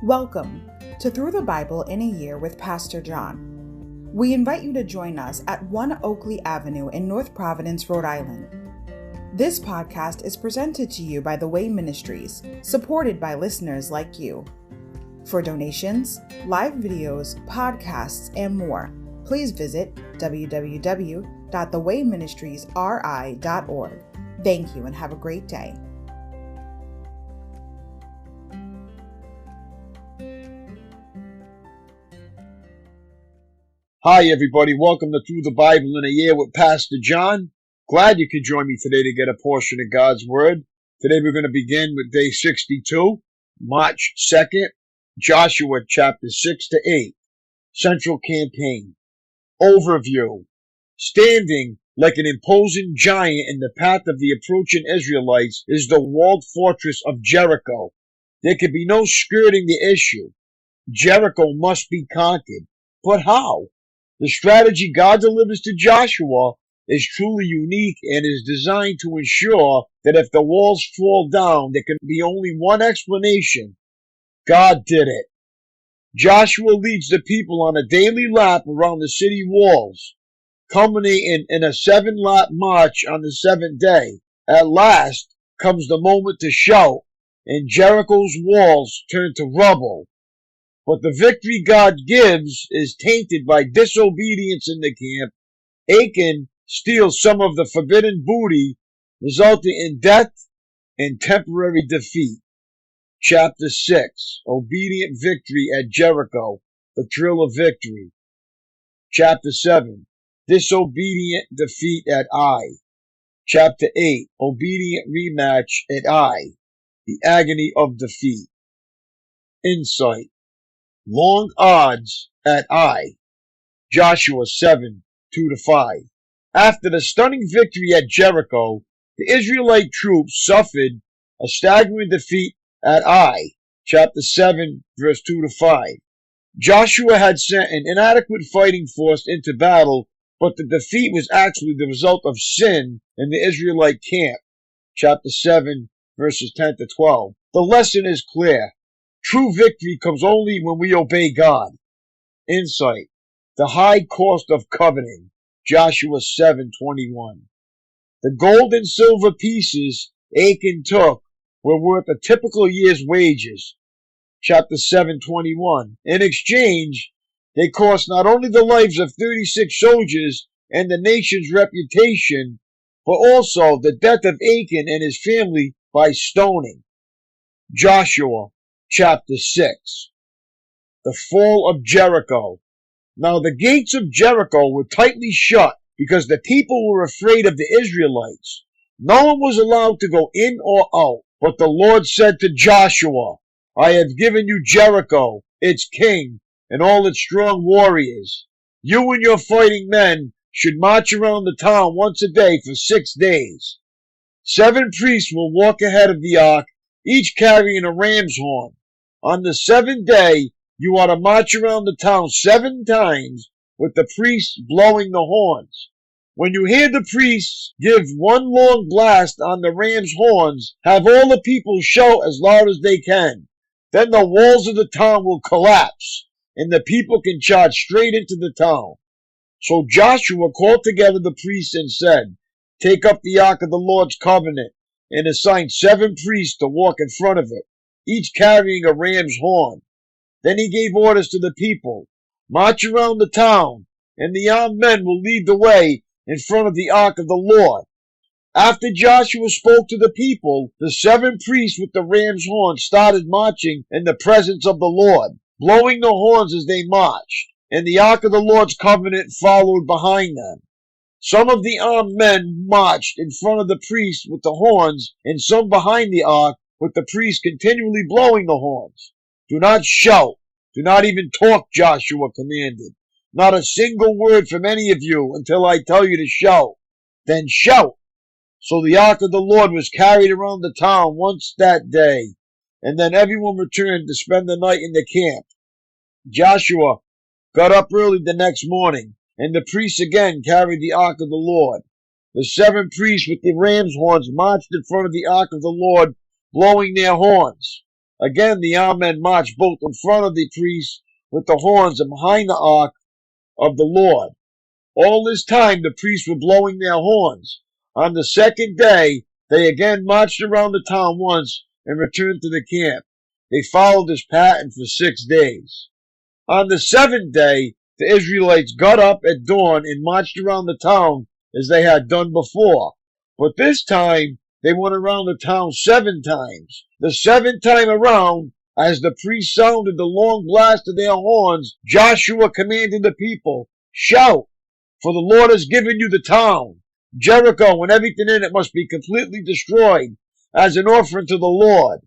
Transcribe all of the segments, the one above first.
Welcome to Through the Bible in a Year with Pastor John. We invite you to join us at 1 Oakleigh Avenue in North Providence, Rhode Island. This podcast is presented to you by The Way Ministries, supported by listeners like you. For donations, live videos, podcasts, and more, please visit www.thewayministriesri.org. Thank you and have a great day. Hi, everybody. Welcome to Through the Bible in a Year with Pastor John. Glad you could join me today to get a portion of God's Word. Today we're going to begin with day 62, March 2nd, Joshua chapter 6 to 8. Central campaign. Overview. Standing like an imposing giant in the path of the approaching Israelites is the walled fortress of Jericho. There can be no skirting the issue. Jericho must be conquered. But how? The strategy God delivers to Joshua is truly unique and is designed to ensure that if the walls fall down, there can be only one explanation. God did it. Joshua leads the people on a daily lap around the city walls, culminating in a 7-lap march on the 7th day. At last comes the moment to shout, and Jericho's walls turn to rubble. But the victory God gives is tainted by disobedience in the camp. Achan steals some of the forbidden booty, resulting in death and temporary defeat. Chapter 6, Obedient Victory at Jericho, the Thrill of Victory. Chapter 7, Disobedient Defeat at Ai. Chapter 8, Obedient Rematch at Ai, the Agony of Defeat. Insight. Long odds at Ai. Joshua 7, 2-5. After the stunning victory at Jericho, the Israelite troops suffered a staggering defeat at Ai. Chapter 7, verse 2-5. Joshua had sent an inadequate fighting force into battle, but the defeat was actually the result of sin in the Israelite camp. Chapter 7, verses 10-12. The lesson is clear. True victory comes only when we obey God. Insight. The high cost of coveting. Joshua 7:21. The gold and silver pieces Achan took were worth a typical year's wages. Chapter 7:21. In exchange, they cost not only the lives of 36 soldiers and the nation's reputation, but also the death of Achan and his family by stoning. Joshua Chapter 6. The Fall of Jericho. Now the gates of Jericho were tightly shut because the people were afraid of the Israelites. No one was allowed to go in or out, but the Lord said to Joshua, I have given you Jericho, its king, and all its strong warriors. You and your fighting men should march around the town once a day for 6 days. 7 priests will walk ahead of the ark, each carrying a ram's horn. On the 7th day, you are to march around the town 7 times with the priests blowing the horns. When you hear the priests give one long blast on the ram's horns, have all the people shout as loud as they can. Then the walls of the town will collapse, and the people can charge straight into the town. So Joshua called together the priests and said, Take up the ark of the Lord's covenant, and assign 7 priests to walk in front of it, each carrying a ram's horn. Then he gave orders to the people, March around the town, and the armed men will lead the way in front of the ark of the Lord. After Joshua spoke to the people, the 7 priests with the ram's horn started marching in the presence of the Lord, blowing the horns as they marched, and the ark of the Lord's covenant followed behind them. Some of the armed men marched in front of the priests with the horns, and some behind the ark, with the priests continually blowing the horns. Do not shout. Do not even talk, Joshua commanded. Not a single word from any of you until I tell you to shout. Then shout. So the ark of the Lord was carried around the town once that day, and then everyone returned to spend the night in the camp. Joshua got up early the next morning, and the priests again carried the ark of the Lord. The 7 priests with the ram's horns marched in front of the ark of the Lord, blowing their horns. Again the armed men marched both in front of the priests with the horns and behind the ark of the Lord. All this time the priests were blowing their horns. On the second day they again marched around the town once and returned to the camp. They followed this pattern for 6 days. On the seventh day the Israelites got up at dawn and marched around the town as they had done before. But this time they went around the town 7 times. The 7th time around, as the priests sounded the long blast of their horns, Joshua commanded the people, "Shout, for the Lord has given you the town. Jericho and everything in it must be completely destroyed as an offering to the Lord.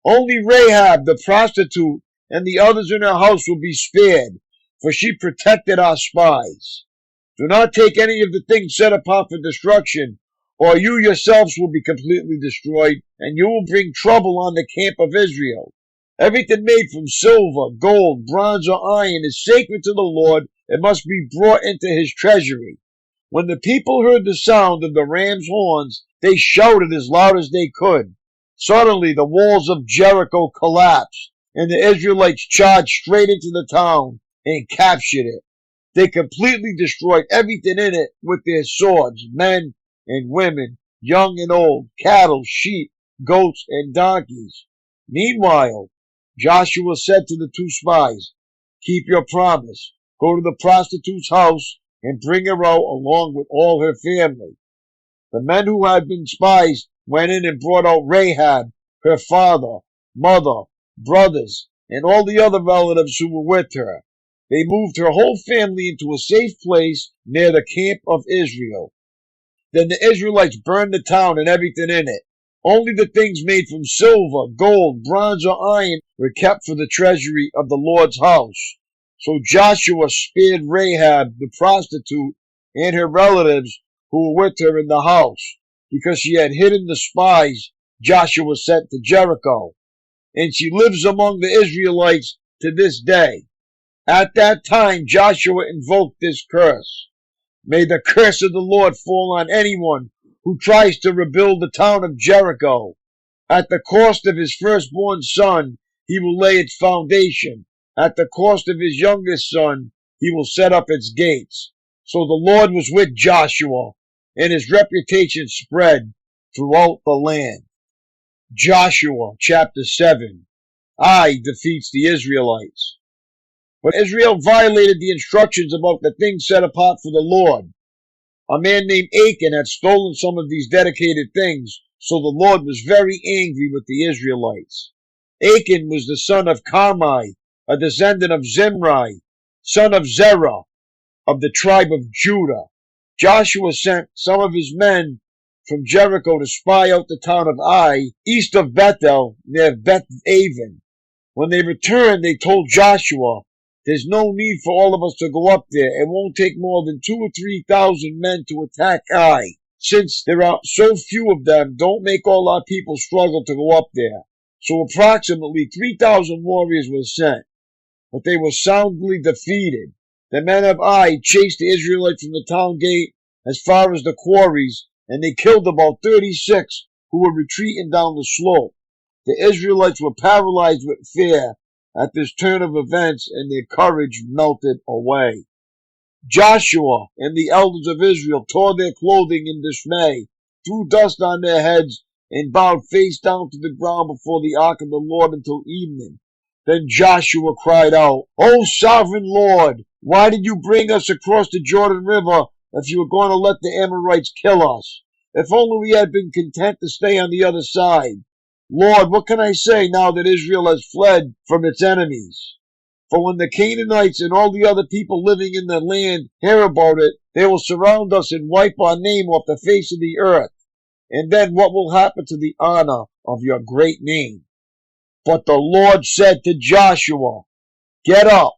Only Rahab the prostitute and the others in her house will be spared, for she protected our spies. Do not take any of the things set apart for destruction, or you yourselves will be completely destroyed, and you will bring trouble on the camp of Israel. Everything made from silver, gold, bronze, or iron is sacred to the Lord and must be brought into his treasury." When the people heard the sound of the ram's horns, they shouted as loud as they could. Suddenly the walls of Jericho collapsed, and the Israelites charged straight into the town and captured it. They completely destroyed everything in it with their swords, men and women, young and old, cattle, sheep, goats, and donkeys. Meanwhile, Joshua said to the 2 spies, "Keep your promise. Go to the prostitute's house and bring her out along with all her family." The men who had been spies went in and brought out Rahab, her father, mother, brothers, and all the other relatives who were with her. They moved her whole family into a safe place near the camp of Israel. Then the Israelites burned the town and everything in it. Only the things made from silver, gold, bronze, or iron were kept for the treasury of the Lord's house. So Joshua spared Rahab the prostitute and her relatives who were with her in the house, because she had hidden the spies Joshua sent to Jericho. And she lives among the Israelites to this day. At that time Joshua invoked this curse: "May the curse of the Lord fall on anyone who tries to rebuild the town of Jericho. At the cost of his firstborn son, he will lay its foundation. At the cost of his youngest son, he will set up its gates." So the Lord was with Joshua, and his reputation spread throughout the land. Joshua chapter 7. Ai defeats the Israelites. But Israel violated the instructions about the things set apart for the Lord. A man named Achan had stolen some of these dedicated things, so the Lord was very angry with the Israelites. Achan was the son of Carmi, a descendant of Zimri, son of Zerah, of the tribe of Judah. Joshua sent some of his men from Jericho to spy out the town of Ai, east of Bethel, near Beth-aven. When they returned, they told Joshua, "There's no need for all of us to go up there. It won't take more than 2,000 or 3,000 men to attack Ai. Since there are so few of them, don't make all our people struggle to go up there." So approximately 3,000 warriors were sent, but they were soundly defeated. The men of Ai chased the Israelites from the town gate as far as the quarries, and they killed about 36 who were retreating down the slope. The Israelites were paralyzed with fear at this turn of events, and their courage melted away. Joshua and the elders of Israel tore their clothing in dismay, threw dust on their heads, and bowed face down to the ground before the ark of the Lord until evening. Then Joshua cried out, "O sovereign Lord, why did you bring us across the Jordan River if you were going to let the Amorites kill us? If only we had been content to stay on the other side. Lord, what can I say now that Israel has fled from its enemies? For when the Canaanites and all the other people living in the land hear about it, they will surround us and wipe our name off the face of the earth. And then what will happen to the honor of your great name?" But the Lord said to Joshua, "Get up.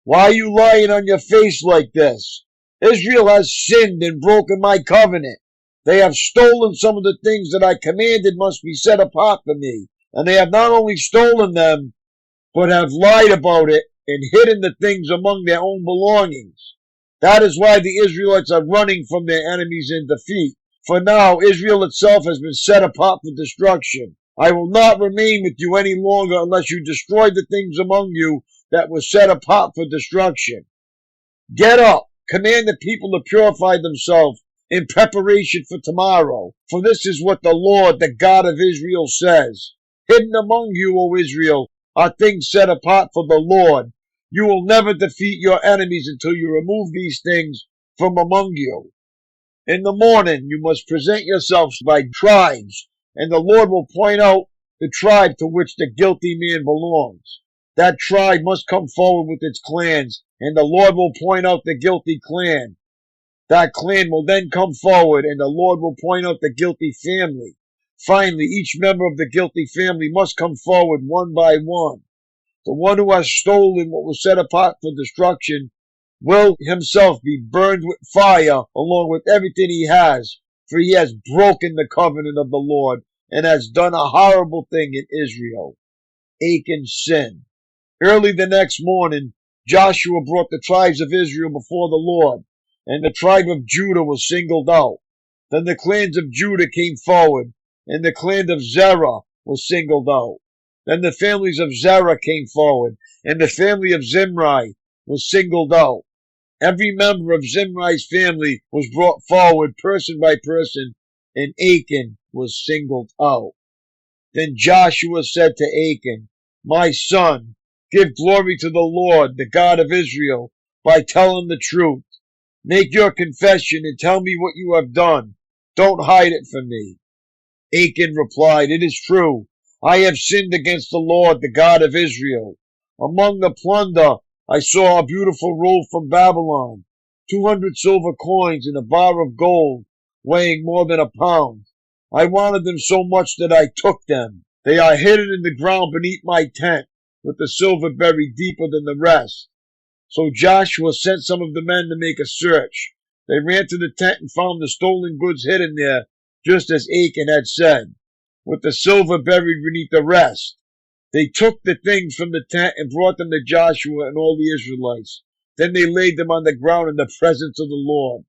Why are you lying on your face like this? Israel has sinned and broken my covenant. They have stolen some of the things that I commanded must be set apart for me. And they have not only stolen them, but have lied about it and hidden the things among their own belongings. That is why the Israelites are running from their enemies in defeat. For now Israel itself has been set apart for destruction. I will not remain with you any longer unless you destroy the things among you that were set apart for destruction. Get up, command the people to purify themselves in preparation for tomorrow. For this is what the Lord, the God of Israel, says. Hidden among you, O Israel, are things set apart for the Lord. You will never defeat your enemies until you remove these things from among you. In the morning you must present yourselves by tribes, and the Lord will point out the tribe to which the guilty man belongs. That tribe must come forward with its clans, and the Lord will point out the guilty clan. That clan will then come forward, and the Lord will point out the guilty family. Finally, each member of the guilty family must come forward one by one. The one who has stolen what was set apart for destruction will himself be burned with fire along with everything he has, for he has broken the covenant of the Lord and has done a horrible thing in Israel. Achan's sin. Early the next morning, Joshua brought the tribes of Israel before the Lord, and the tribe of Judah was singled out. Then the clans of Judah came forward, and the clan of Zerah was singled out. Then the families of Zerah came forward, and the family of Zimri was singled out. Every member of Zimri's family was brought forward person by person, and Achan was singled out. Then Joshua said to Achan, My son, give glory to the Lord, the God of Israel, by telling the truth. Make your confession and tell me what you have done. Don't hide it from me. Achan replied, It is true. I have sinned against the Lord, the God of Israel. Among the plunder, I saw a beautiful robe from Babylon, 200 silver coins and a bar of gold weighing more than a pound. I wanted them so much that I took them. They are hidden in the ground beneath my tent, with the silver buried deeper than the rest. So Joshua sent some of the men to make a search. They ran to the tent and found the stolen goods hidden there, just as Achan had said, with the silver buried beneath the rest. They took the things from the tent and brought them to Joshua and all the Israelites. Then they laid them on the ground in the presence of the Lord.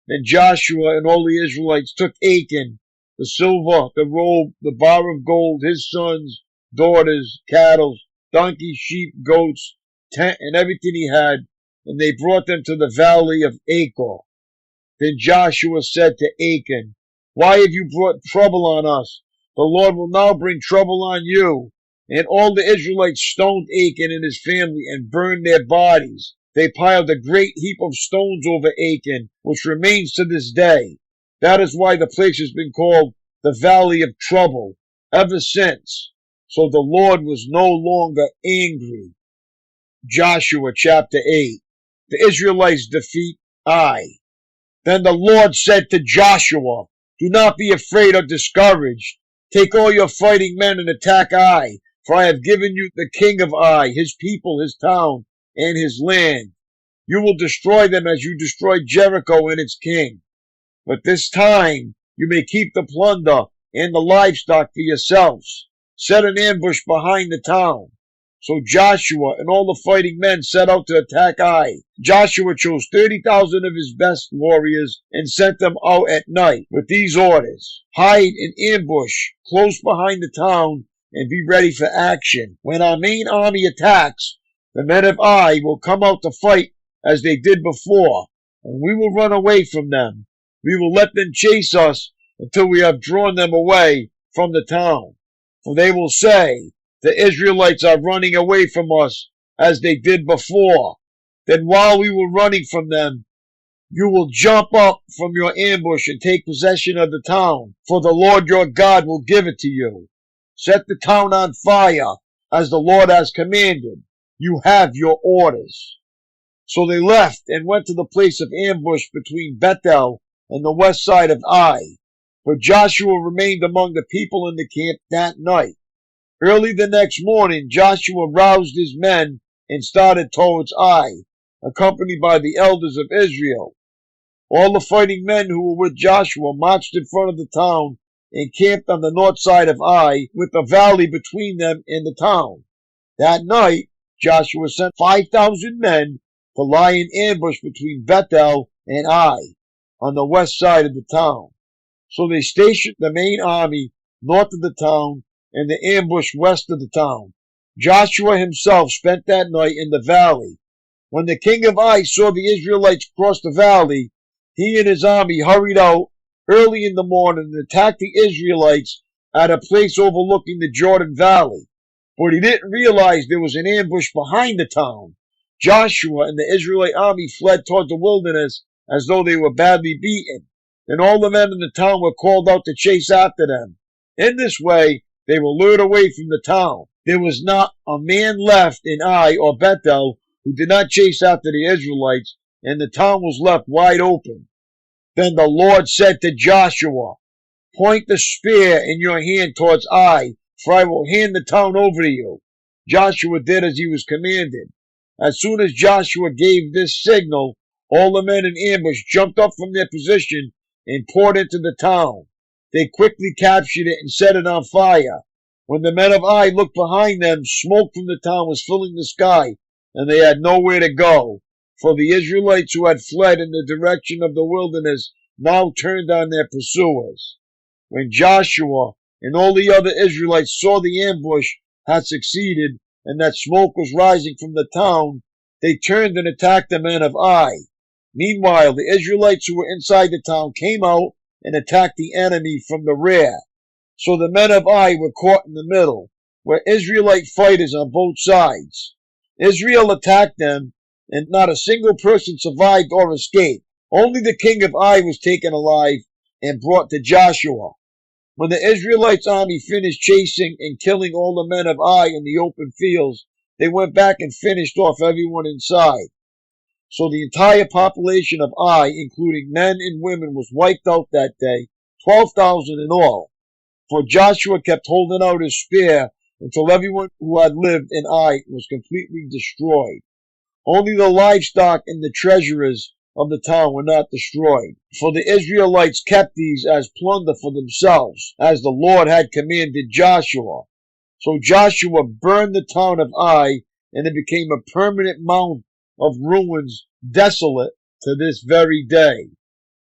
Then Joshua and all the Israelites took Achan, the silver, the robe, the bar of gold, his sons, daughters, cattle, donkeys, sheep, goats, tent, and everything he had, and they brought them to the valley of Achor. Then Joshua said to Achan, Why have you brought trouble on us? The Lord will now bring trouble on you. And all the Israelites stoned Achan and his family and burned their bodies. They piled a great heap of stones over Achan, which remains to this day. That is why the place has been called the Valley of Trouble ever since. So the Lord was no longer angry. Joshua chapter 8. The Israelites defeat Ai. Then the Lord said to Joshua, Do not be afraid or discouraged. Take all your fighting men and attack Ai, for I have given you the king of Ai, his people, his town, and his land. You will destroy them as you destroyed Jericho and its king. But this time you may keep the plunder and the livestock for yourselves. Set an ambush behind the town. So Joshua and all the fighting men set out to attack Ai. Joshua chose 30,000 of his best warriors and sent them out at night with these orders. Hide in ambush close behind the town and be ready for action. When our main army attacks, the men of Ai will come out to fight as they did before, and we will run away from them. We will let them chase us until we have drawn them away from the town. For they will say, The Israelites are running away from us as they did before. Then while we were running from them, you will jump up from your ambush and take possession of the town, for the Lord your God will give it to you. Set the town on fire, as the Lord has commanded. You have your orders. So they left and went to the place of ambush between Bethel and the west side of Ai. But Joshua remained among the people in the camp that night. Early the next morning, Joshua roused his men and started towards Ai, accompanied by the elders of Israel. All the fighting men who were with Joshua marched in front of the town and camped on the north side of Ai, with the valley between them and the town. That night, Joshua sent 5,000 men to lie in ambush between Bethel and Ai, on the west side of the town. So they stationed the main army north of the town and the ambush west of the town. Joshua himself spent that night in the valley. When the king of Ai saw the Israelites cross the valley, he and his army hurried out early in the morning and attacked the Israelites at a place overlooking the Jordan Valley. But he didn't realize there was an ambush behind the town. Joshua and the Israelite army fled toward the wilderness as though they were badly beaten. Then all the men in the town were called out to chase after them. In this way, they were lured away from the town. There was not a man left in Ai or Bethel who did not chase after the Israelites, and the town was left wide open. Then the Lord said to Joshua, "Point the spear in your hand towards Ai, for I will hand the town over to you." Joshua did as he was commanded. As soon as Joshua gave this signal, all the men in ambush jumped up from their position and poured into the town. They quickly captured it and set it on fire. When the men of Ai looked behind them, smoke from the town was filling the sky, and they had nowhere to go. For the Israelites who had fled in the direction of the wilderness now turned on their pursuers. When Joshua and all the other Israelites saw the ambush had succeeded and that smoke was rising from the town, they turned and attacked the men of Ai. Meanwhile, the Israelites who were inside the town came out and attacked the enemy from the rear. So the men of Ai were caught in the middle, were Israelite fighters on both sides. Israel attacked them, and not a single person survived or escaped. Only the king of Ai was taken alive and brought to Joshua. When the Israelites' army finished chasing and killing all the men of Ai in the open fields, they went back and finished off everyone inside. So the entire population of Ai, including men and women, was wiped out that day, 12,000 in all. For Joshua kept holding out his spear until everyone who had lived in Ai was completely destroyed. Only the livestock and the treasures of the town were not destroyed, for the Israelites kept these as plunder for themselves, as the Lord had commanded Joshua. So Joshua burned the town of Ai, and it became a permanent mound of ruins, desolate to this very day.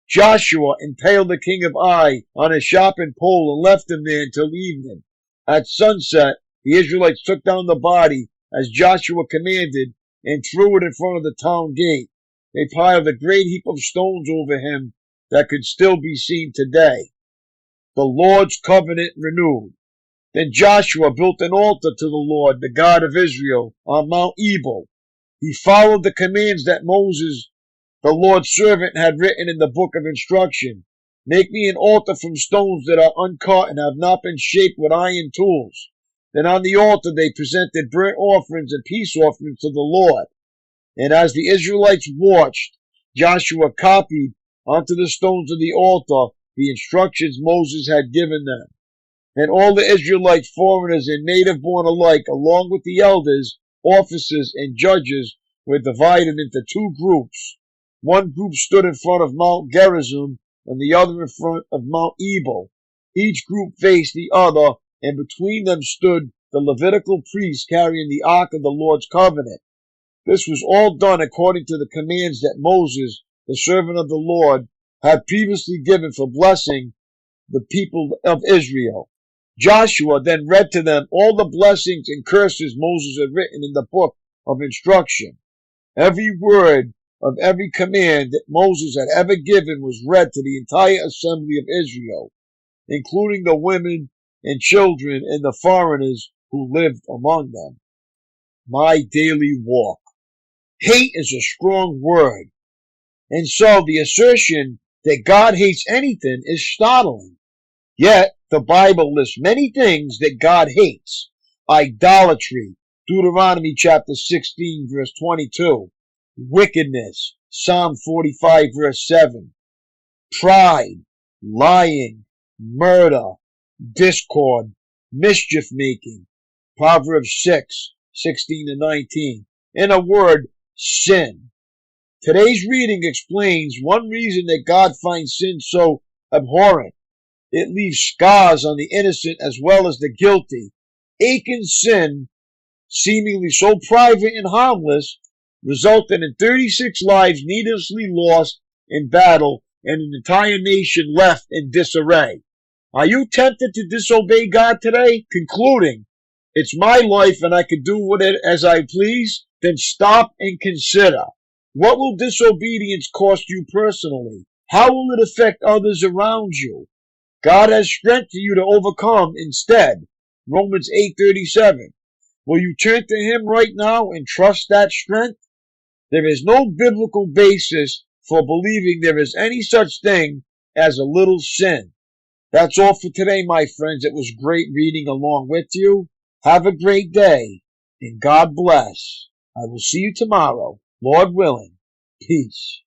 Joshua impaled the king of Ai on a sharpened pole and left him there until evening. At sunset, the Israelites took down the body as Joshua commanded and threw it in front of the town gate. They piled a great heap of stones over him that could still be seen today. The Lord's covenant renewed. Then Joshua built an altar to the Lord, the God of Israel, on Mount Ebal. He followed the commands that Moses, the Lord's servant, had written in the book of instruction. Make me an altar from stones that are uncut and have not been shaped with iron tools. Then on the altar they presented burnt offerings and peace offerings to the Lord. And as the Israelites watched, Joshua copied onto the stones of the altar the instructions Moses had given them. And all the Israelites, foreigners and native born alike, along with the elders, officers, and judges, were divided into two groups. One group stood in front of Mount Gerizim and the other in front of Mount Ebal. Each group faced the other, and between them stood the Levitical priests carrying the Ark of the Lord's covenant. This was all done according to the commands that Moses, the servant of the Lord, had previously given for blessing the people of Israel. Joshua then read to them all the blessings and curses Moses had written in the book of instruction. Every word of every command that Moses had ever given was read to the entire assembly of Israel, including the women and children and the foreigners who lived among them. My daily walk. Hate is a strong word, and so the assertion that God hates anything is startling. Yet, the Bible lists many things that God hates. Idolatry, Deuteronomy chapter 16, verse 22. Wickedness, Psalm 45, verse 7. Pride, lying, murder, discord, mischief making, Proverbs 6, 16 to 19. In a word, sin. Today's reading explains one reason that God finds sin so abhorrent. It leaves scars on the innocent as well as the guilty. Achan's sin, seemingly so private and harmless, resulted in 36 lives needlessly lost in battle and an entire nation left in disarray. Are you tempted to disobey God today? Concluding, it's my life and I can do with it as I please? Then stop and consider. What will disobedience cost you personally? How will it affect others around you? God has strength for you to overcome instead. Romans 8:37. Will you turn to Him right now and trust that strength? There is no biblical basis for believing there is any such thing as a little sin. That's all for today, my friends. It was great reading along with you. Have a great day, and God bless. I will see you tomorrow, Lord willing. Peace.